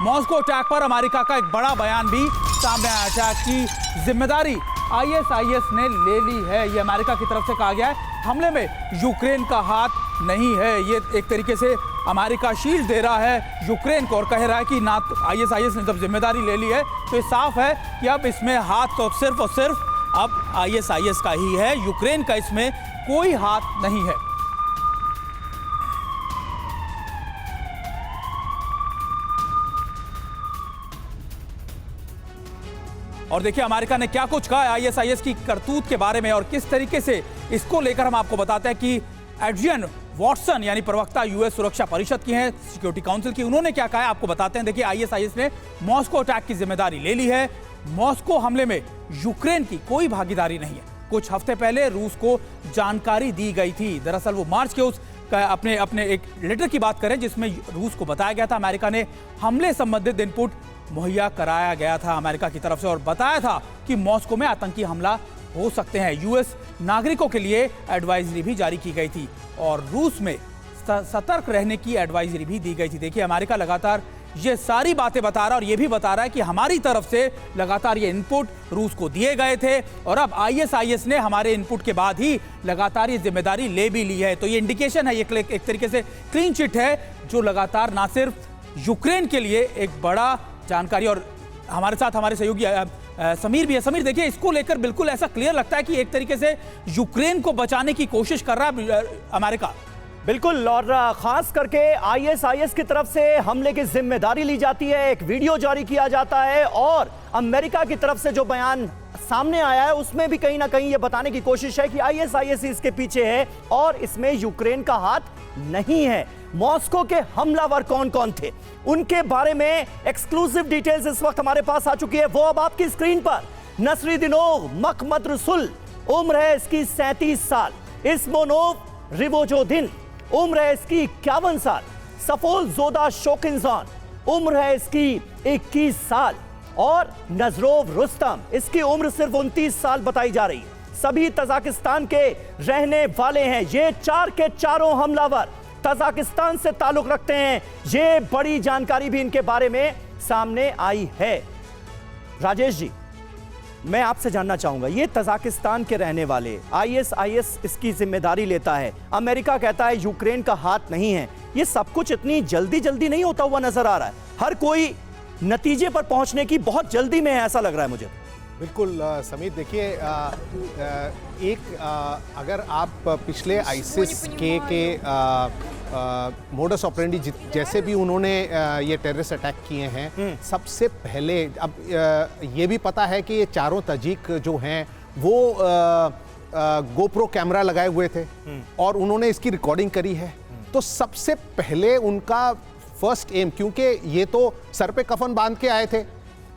Moscow attack पर America का एक बड़ा बयान भी सामने आया। अटैक की जिम्मेदारी आईएसआईएस ने ले ली है, ये अमेरिका की तरफ से कहा गया है। हमले में यूक्रेन का हाथ नहीं है, ये एक तरीके से अमेरिका शील्ड दे रहा है यूक्रेन को और कह रहा है कि ना तो आईएसआईएस ने जब जिम्मेदारी ले ली है तो ये साफ है कि अब इसमें हाथ तो सिर्फ और सिर्फ अब आईएसआईएस का ही है, यूक्रेन का इसमें कोई हाथ नहीं है। और देखिए अमेरिका ने क्या कुछ कहा है आईएसआईएस की करतूत के बारे में और किस तरीके से इसको लेकर हम आपको बताते हैं कि एड्रियन वॉटसन यानी प्रवक्ता यूएस सुरक्षा परिषद की हैं, सिक्योरिटी काउंसिल की, उन्होंने क्या कहा है आपको बताते हैं। देखिए आईएसआईएस ने मॉस्को अटैक की जिम्मेदारी ले ली है, मॉस्को हमले में यूक्रेन की कोई भागीदारी नहीं है। कुछ हफ्ते पहले रूस को जानकारी दी गई थी, दरअसल वो मार्च के उस अपने एक लेटर की बात करें जिसमें रूस को बताया गया था अमेरिका ने हमले संबंधित इनपुट मुहैया कराया गया था अमेरिका की तरफ से और बताया था कि मॉस्को में आतंकी हमला हो सकते हैं। यूएस नागरिकों के लिए एडवाइजरी भी जारी की गई थी और रूस में सतर्क रहने की एडवाइजरी भी दी गई थी। देखिए अमेरिका लगातार ये सारी बातें बता रहा है और ये भी बता रहा है कि हमारी तरफ से लगातार ये इनपुट रूस को दिए गए थे और अब आईएसआईएस ने हमारे इनपुट के बाद ही लगातार ये जिम्मेदारी ले भी ली है। तो ये इंडिकेशन है, ये एक तरीके से क्लीन चिट है जो लगातार ना सिर्फ यूक्रेन के लिए एक बड़ा जानकारी। और हमारे साथ हमारे सहयोगी समीर भी है। समीर देखिए इसको लेकर बिल्कुल ऐसा क्लियर लगता है कि एक तरीके से यूक्रेन को बचाने की कोशिश कर रहा है अमेरिका। बिल्कुल, और खास करके आईएसआईएस की तरफ से हमले की जिम्मेदारी ली जाती है, एक वीडियो जारी किया जाता है और अमेरिका की तरफ से जो बयान सामने आया है उसमें भी कहीं ना कहीं यह बताने की कोशिश है कि आईएसआईएस इसके पीछे है और इसमें यूक्रेन का हाथ नहीं है। मॉस्को के हमलावर कौन कौन थे उनके बारे में एक्सक्लूसिव डिटेल्स इस वक्त हमारे पास आ चुकी है, वो अब आपकी स्क्रीन पर। नसरुद्दीनोव मखमद्रसुल, उम्र है इसकी 37 साल। इस्मोनोव रिवोजोदिन, उम्र है इसकी 51 साल। सफोल जोदा शोकिंजान, उम्र है इसकी 21 साल। और नजरोव रुस्तम, इसकी उम्र सिर्फ 29 साल बताई जा रही है। सभी तजाकिस्तान के रहने वाले हैं। ये चार के चारों हमलावर तजाकिस्तान से ताल्लुक रखते हैं। ये बड़ी जानकारी भी इनके बारे में सामने आई है। राजेश जी, मैं आपसे जानना चाहूंगा, ये तजाकिस्तान के रहने वाले, आईएसआईएस इसकी जिम्मेदारी लेता है, अमेरिका कहता है यूक्रेन का हाथ नहीं है, ये सब कुछ इतनी जल्दी नहीं होता हुआ नजर आ रहा है। हर कोई नतीजे पर पहुंचने की बहुत जल्दी में है, ऐसा लग रहा है मुझे। बिल्कुल समीर, देखिए अगर आप पिछले आईसिस के मोडस ऑपरेंडी जैसे भी उन्होंने ये टेररिस्ट अटैक किए हैं, सबसे पहले अब ये भी पता है कि ये चारों तजिक जो हैं वो गोप्रो कैमरा लगाए हुए थे और उन्होंने इसकी रिकॉर्डिंग करी है। तो सबसे पहले उनका फर्स्ट एम, क्योंकि ये तो सर पे कफन बांध के आए थे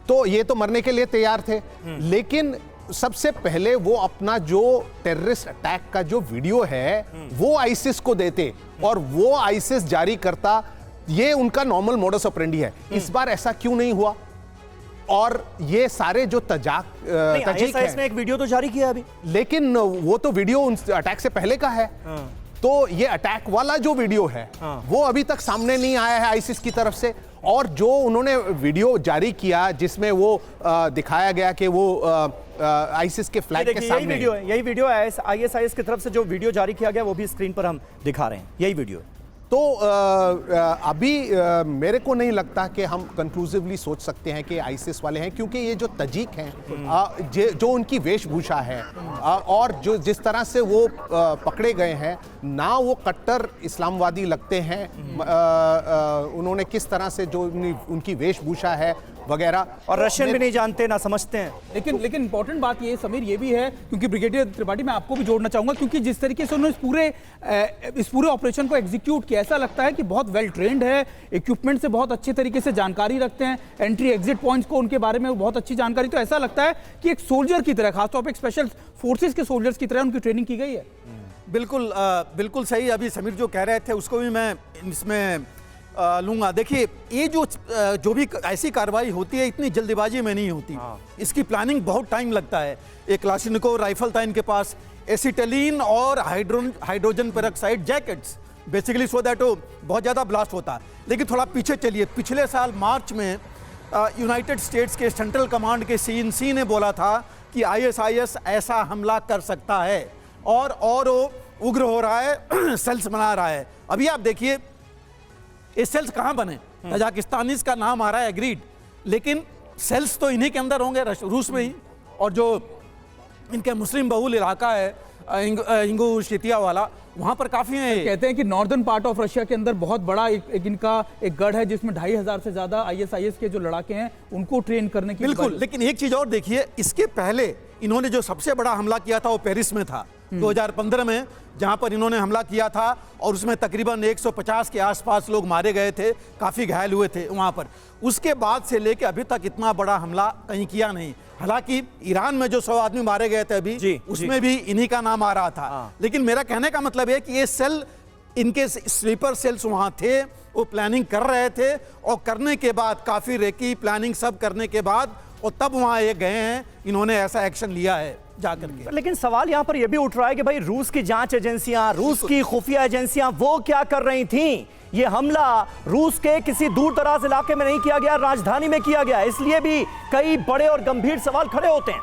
तो ये तो मरने के लिए तैयार थे, लेकिन सबसे पहले वो अपना जो टेररिस्ट अटैक का जो वीडियो है वो आईसिस को देते और वो आईसिस जारी करता। ये उनका नॉर्मल मोडस ऑपरेंडी है। इस बार ऐसा क्यों नहीं हुआ? और ये सारे जो तजिक हैं, इसने एक वीडियो तो जारी किया अभी, लेकिन वो तो वीडियो उन अटैक से पहले का है। तो ये अटैक वाला जो वीडियो है वो अभी तक सामने नहीं आया है आईसिस की तरफ से। और जो उन्होंने वीडियो जारी किया जिसमें वो दिखाया गया कि वो आईसिस के फ्लैग के सामने, यही वीडियो है आईएसआईएस की तरफ से जो वीडियो जारी किया गया, वो भी स्क्रीन पर हम दिखा रहे हैं, यही वीडियो। तो अभी मेरे को नहीं लगता कि हम कंक्लूसिवली सोच सकते हैं कि आईसिस वाले हैं, क्योंकि ये जो तजिक हैं, जो उनकी वेशभूषा है और जो जिस तरह से वो पकड़े गए हैं, ना वो कट्टर इस्लामवादी लगते हैं, उन्होंने किस तरह से जो उनकी वेशभूषा है वगैरह, और रशियन भी नहीं जानते ना समझते हैं। लेकिन इंपॉर्टेंट बात ये समीर ये भी है, क्योंकि ब्रिगेडियर त्रिपाठी मैं आपको भी जोड़ना चाहूंगा, क्योंकि जिस तरीके से उन्होंने इस पूरे ऑपरेशन को एग्जीक्यूट किया, ऐसा लगता है कि बहुत वेल ट्रेंड है, इक्विपमेंट से बहुत अच्छे तरीके से जानकारी रखते हैं, एंट्री एग्जिट पॉइंट्स को उनके बारे में बहुत अच्छी जानकारी। तो ऐसा लगता है कि एक सोल्जर की तरह, खासतौर पर स्पेशल फोर्सेस के सोल्जर्स की तरह उनकी ट्रेनिंग की गई है। बिल्कुल सही। अभी समीर जो कह रहे थे उसको भी मैं इसमें लूंगा। देखिए ये जो भी ऐसी कार्रवाई होती है इतनी जल्दबाजी में नहीं होती, इसकी प्लानिंग बहुत टाइम लगता है। एक क्लाशनिकोव राइफल था इनके पास, एसिटिलीन और hydrogen peroxide jackets basically so that वो बहुत ज़्यादा ब्लास्ट होता। लेकिन थोड़ा पीछे चलिए, पिछले साल मार्च में यूनाइटेड स्टेट्स के सेंट्रल कमांड के CNC ने बोला था कि ISIS ऐसा हमला कर सकता है और वो उग्र हो रहा है, सेल्स बना रहा है। अभी आप देखिए ये सेल्स कहाँ बने, तजाकिस्तानीज का नाम आ रहा है, एग्रीड, लेकिन सेल्स तो इन्हीं के अंदर होंगे, रूस में ही। और जो इनके मुस्लिम बहुल इलाका है इंगुशितिया वाला, वहां पर काफी है। कहते हैं कि नॉर्दर्न पार्ट ऑफ रशिया के अंदर बहुत बड़ा एक इनका एक गढ़ है जिसमें 2500 से ज्यादा ISIS के जो लड़ाके हैं उनको ट्रेन करने की। बिल्कुल, लेकिन एक चीज और देखिए, इसके पहले इन्होंने जो सबसे बड़ा हमला किया था वो पेरिस में था 2015 में, जहां पर इन्होंने हमला किया था और उसमें तकरीबन 150 के आसपास लोग मारे गए थे, काफी घायल हुए थे वहां पर। उसके बाद से लेके अभी तक इतना बड़ा हमला कहीं किया नहीं। हालांकि ईरान में जो 100 आदमी मारे गए थे अभी, उसमें भी इन्हीं का नाम आ रहा था। लेकिन मेरा कहने का मतलब है कि ये सेल, इनके स्लीपर सेल्स वहां थे, वो प्लानिंग कर रहे थे और करने के बाद काफी रेकी प्लानिंग सब करने के बाद और तब वहां ये गए हैं, इन्होंने ऐसा एक्शन लिया है जाकर के। लेकिन सवाल यहां पर यह भी उठ रहा है कि भाई रूस की जांच एजेंसियां, रूस की खुफिया एजेंसियां वो क्या कर रही थीं? ये हमला रूस के किसी दूर दराज इलाके में नहीं किया गया, राजधानी में किया गया। इसलिए भी कई बड़े और गंभीर सवाल खड़े होते हैं।